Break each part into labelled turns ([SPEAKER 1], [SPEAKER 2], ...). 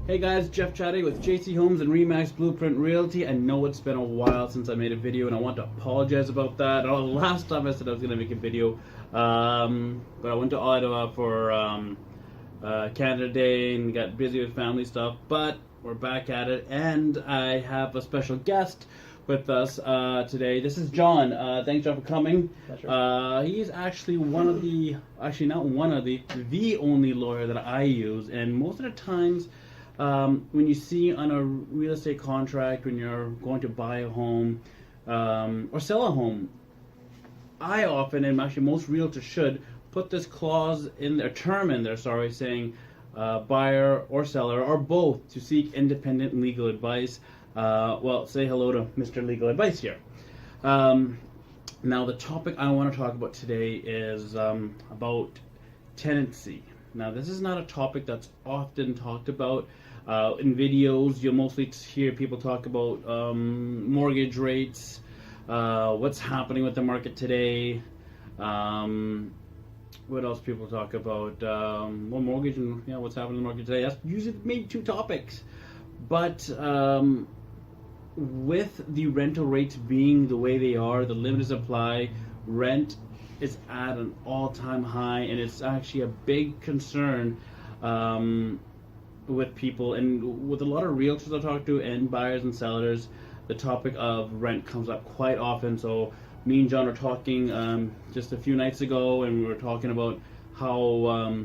[SPEAKER 1] Hey guys, Jeff CHADHA with JC Homes and Remax Blueprint Realty. I know it's been a while since I made a video and I want to apologize about that. Last time I said I was going to make a video, but I went to Ottawa for Canada Day and got busy with family stuff, but we're back at it and I have a special guest with us today. This is John. Thanks, John, for coming. He's actually the only lawyer that I use, and most of the times when you see on a real estate contract, when you're going to buy a home or sell a home, I often, and actually most realtors should, put this clause in their term in there, saying buyer or seller or both to seek independent legal advice. Well, say hello to Mr. Legal Advice here. Now, the topic I want to talk about today is about tenancy. Now, this is not a topic that's often talked about in videos. You'll mostly hear people talk about mortgage rates, what's happening with the market today. What else people talk about? Well, mortgage and what's happening in the market today. That's usually maybe two topics. But with the rental rates being the way they are, the limited supply, rent is at an all-time high, and it's actually a big concern with people, and with a lot of realtors I talk to and buyers and sellers. The topic of rent comes up quite often. So me and John were talking just a few nights ago, and we were talking about how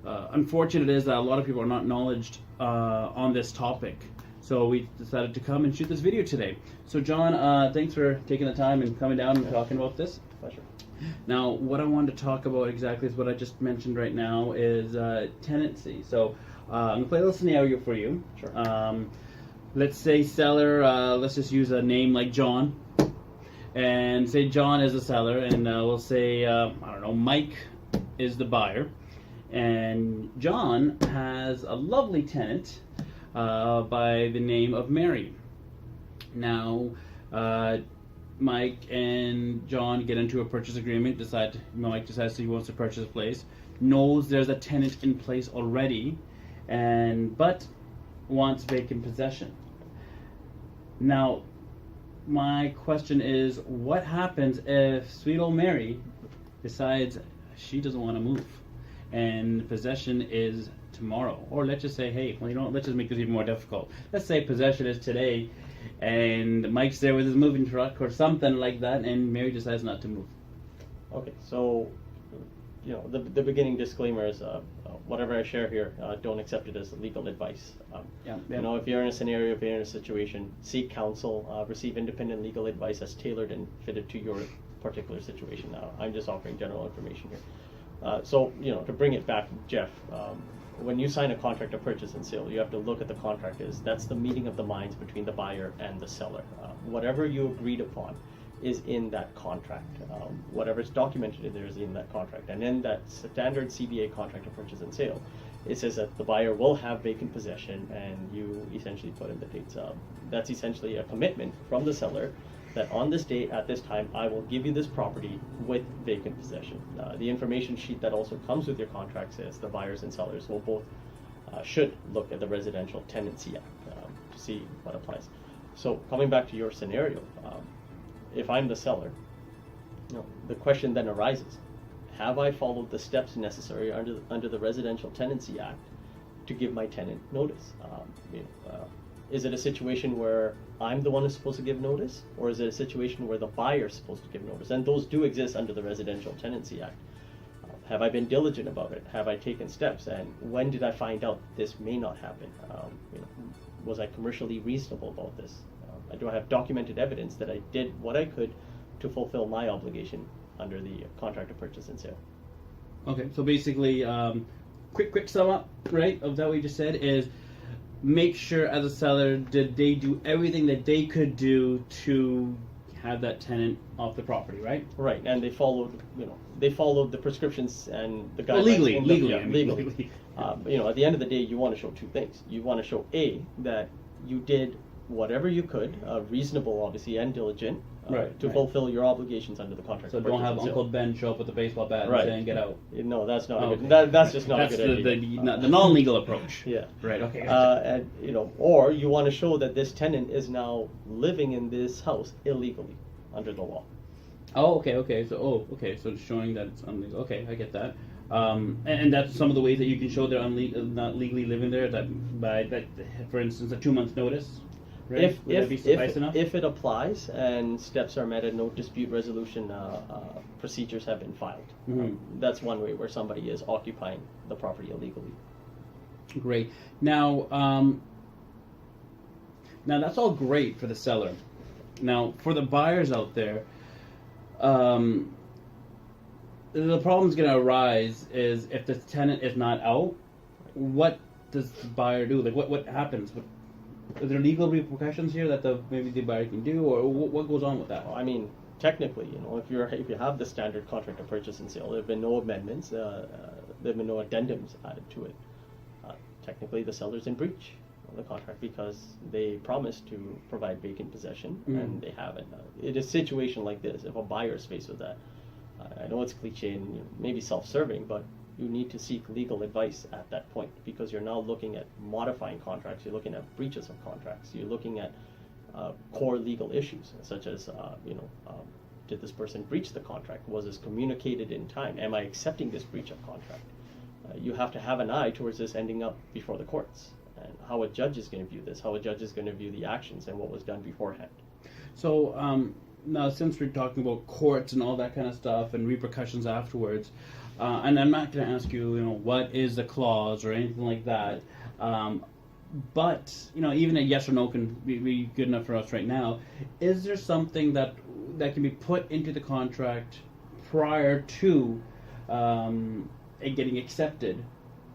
[SPEAKER 1] unfortunate it is that a lot of people are not knowledgeable on this topic. So we decided to come and shoot this video today. So John, thanks for taking the time and coming down and talking about this.
[SPEAKER 2] Pleasure.
[SPEAKER 1] Now, what I wanted to talk about exactly is what I just mentioned right now is tenancy. So I'm gonna play a little scenario for you.
[SPEAKER 2] Sure.
[SPEAKER 1] Let's say seller, let's just use a name like John, and say John is the seller, and we'll say, I don't know, Mike is the buyer, and John has a lovely tenant by the name of Mary. Now, Mike and John get into a purchase agreement, Mike decides he wants to purchase a place, knows there's a tenant in place already, but wants vacant possession. Now, my question is, what happens if sweet old Mary decides she doesn't want to move and possession is tomorrow? Or let's just say, hey, well, let's just make this even more difficult. Let's say possession is today and Mike's there with his moving truck or something like that, and Mary decides not to move.
[SPEAKER 2] Okay, so the beginning disclaimer is whatever I share here, don't accept it as legal advice. If you're in a scenario, if you're in a situation, seek counsel, receive independent legal advice that's tailored and fitted to your particular situation. Now, I'm just offering general information here. So to bring it back, Jeff, when you sign a contract of purchase and sale, you have to look at the contract that's the meeting of the minds between the buyer and the seller. Whatever you agreed upon is in that contract. Whatever's documented in there is in that contract. And in that standard CBA contract of purchase and sale, it says that the buyer will have vacant possession, and you essentially put in the dates. That's essentially a commitment from the seller that on this date, at this time, I will give you this property with vacant possession. The information sheet that also comes with your contract says the buyers and sellers will both should look at the Residential Tenancy Act to see what applies. So coming back to your scenario, if I'm the seller, the question then arises: have I followed the steps necessary under the Residential Tenancy Act to give my tenant notice? Is it a situation where I'm the one who's supposed to give notice, or is it a situation where the buyer is supposed to give notice? And those do exist under the Residential Tenancy Act. Have I been diligent about it? Have I taken steps? And when did I find out this may not happen? Was I commercially reasonable about this? Do I have documented evidence that I did what I could to fulfill my obligation under the contract of purchase and sale?
[SPEAKER 1] Okay, so basically, quick sum up, right, of that we just said is, make sure as a seller, did they do everything that they could do to have that tenant off the property, right?
[SPEAKER 2] Right, and they followed the prescriptions and the guidelines.
[SPEAKER 1] Well, legally.
[SPEAKER 2] Legally. At the end of the day, you want to show two things. You want to show, A, that you did whatever you could, reasonable, obviously, and diligent, to fulfill your obligations under the contract.
[SPEAKER 1] So don't have Uncle Ben show up with a baseball bat and saying get out.
[SPEAKER 2] No, that's not a good. That's just not a good idea.
[SPEAKER 1] That's the non-legal approach.
[SPEAKER 2] Yeah.
[SPEAKER 1] Right. Okay.
[SPEAKER 2] And or you want to show that this tenant is now living in this house illegally under the law.
[SPEAKER 1] Oh, okay. So it's showing that it's unlegal. Okay, I get that. And that's some of the ways that you can show they're not legally living there. For instance, a 2 month notice. Right?
[SPEAKER 2] If it applies and steps are met and no dispute resolution procedures have been filed, that's one way where somebody is occupying the property illegally.
[SPEAKER 1] Great. Now that's all great for the seller. Now for the buyers out there, the problem's going to arise is if the tenant is not out. What does the buyer do? Like what happens? Are there legal repercussions here that maybe the buyer can do, or what goes on with that?
[SPEAKER 2] Well, I mean, technically, if you have the standard contract of purchase and sale, there have been no amendments, there have been no addendums added to it. Technically, the seller's in breach of the contract because they promised to provide vacant possession and they haven't. In a situation like this, if a buyer is faced with that, I know it's cliche and maybe self-serving, but you need to seek legal advice at that point because you're now looking at modifying contracts, you're looking at breaches of contracts, you're looking at core legal issues such as, did this person breach the contract? Was this communicated in time? Am I accepting this breach of contract? You have to have an eye towards this ending up before the courts and how a judge is going to view this, how a judge is going to view the actions and what was done beforehand.
[SPEAKER 1] So now since we're talking about courts and all that kind of stuff and repercussions afterwards, and I'm not going to ask you, what is the clause or anything like that. But, even a yes or no can be good enough for us right now. Is there something that can be put into the contract prior to it getting accepted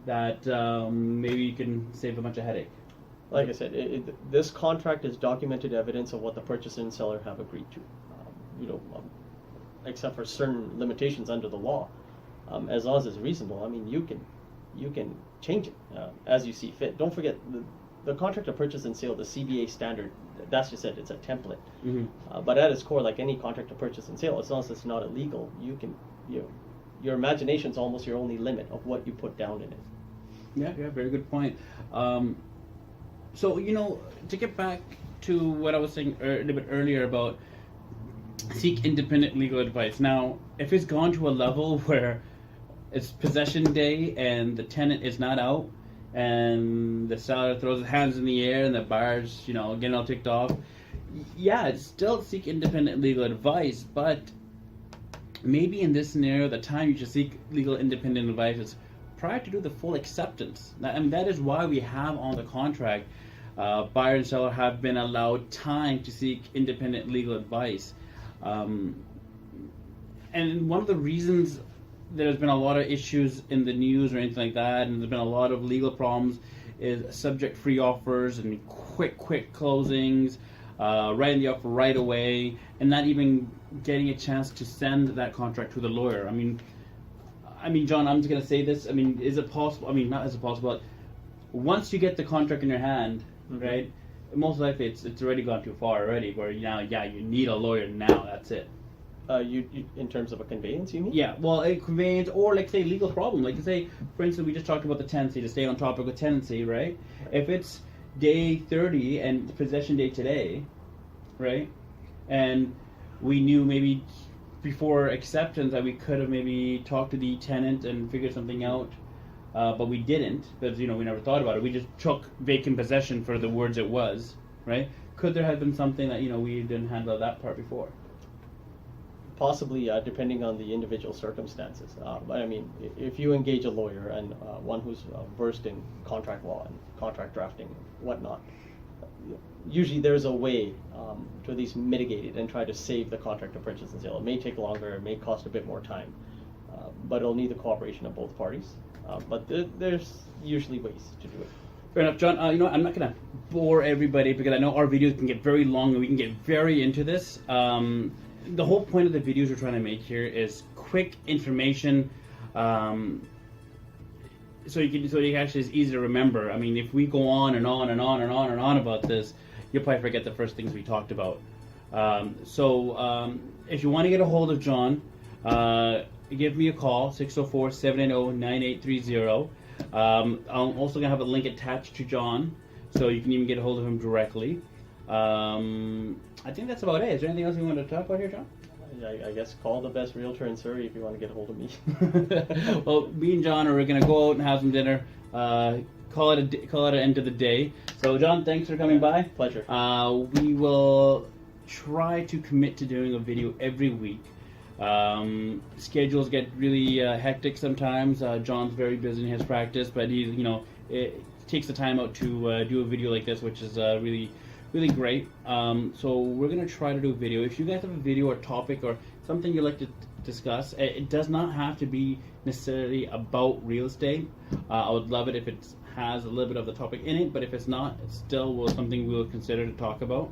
[SPEAKER 1] that maybe you can save a bunch of headache?
[SPEAKER 2] Like I said, this contract is documented evidence of what the purchaser and seller have agreed to. Except for certain limitations under the law. As long as it's reasonable, I mean, you can change it as you see fit. Don't forget the contract of purchase and sale, the CBA standard. That's just it. It's a template. But at its core, like any contract of purchase and sale, as long as it's not illegal, your imagination's almost your only limit of what you put down in it.
[SPEAKER 1] Yeah, very good point. So to get back to what I was saying a little bit earlier about seek independent legal advice. Now, if it's gone to a level where it's possession day and the tenant is not out and the seller throws his hands in the air and the buyer's, getting all ticked off, it's still seek independent legal advice, but maybe in this scenario, the time you should seek legal independent advice is prior to do the full acceptance. And that is why we have on the contract, buyer and seller have been allowed time to seek independent legal advice. And one of the reasons there's been a lot of issues in the news or anything like that, and there's been a lot of legal problems, is subject-free offers and quick closings, writing the offer right away, and not even getting a chance to send that contract to the lawyer. I mean, John, I'm just going to say this. I mean, is it possible? I mean, not is it possible, but once you get the contract in your hand, right, most likely it's already gone too far already, where now, you need a lawyer now, that's it.
[SPEAKER 2] You in terms of a conveyance, you mean?
[SPEAKER 1] Yeah, well, a conveyance or, like, say, legal problem. Like, say, for instance, we just talked about the tenancy, to stay on topic with tenancy, right? If it's day 30 and possession day today, right, and we knew maybe before acceptance that we could have maybe talked to the tenant and figured something out, but we didn't, because, we never thought about it. We just took vacant possession for the words it was, right? Could there have been something that, we didn't handle that part before?
[SPEAKER 2] Possibly, depending on the individual circumstances. But I mean, if you engage a lawyer and one who's versed in contract law and contract drafting and whatnot, usually there's a way to at least mitigate it and try to save the contract of purchase and sale. It may take longer, it may cost a bit more time, but it'll need the cooperation of both parties. But there's usually ways to do it.
[SPEAKER 1] Fair enough, John. I'm not going to bore everybody because I know our videos can get very long and we can get very into this. The whole point of the videos we're trying to make here is quick information, so you can actually, it's easy to remember. I mean, if we go on and on and on and on and on about this, you'll probably forget the first things we talked about. If you want to get a hold of John, give me a call, 604-780-9830. I'm also going to have a link attached to John, so you can even get a hold of him directly. I think that's about it. Is there anything else you want to talk about here, John?
[SPEAKER 2] I guess call the best realtor in Surrey if you want to get a hold of me.
[SPEAKER 1] Well, me and John are going to go out and have some dinner. Call it an end of the day. So, John, thanks for coming by.
[SPEAKER 2] Pleasure.
[SPEAKER 1] We will try to commit to doing a video every week. Schedules get really hectic sometimes. John's very busy in his practice, but it takes the time out to do a video like this, which is really great. So we're going to try to do a video. If you guys have a video or topic or something you'd like to discuss, it does not have to be necessarily about real estate. I would love it if it has a little bit of the topic in it, but if it's not, it's still something we'll consider to talk about.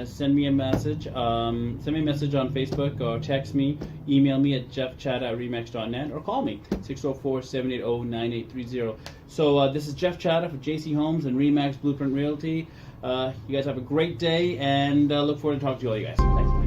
[SPEAKER 1] Send me a message. Send me a message on Facebook or text me. Email me at jeffchadha@remax.net or call me 604-780-9830. So this is Jeff Chadha for JC Homes and Remax Blueprint Realty. You guys have a great day, and look forward to talking to all you guys. Thanks.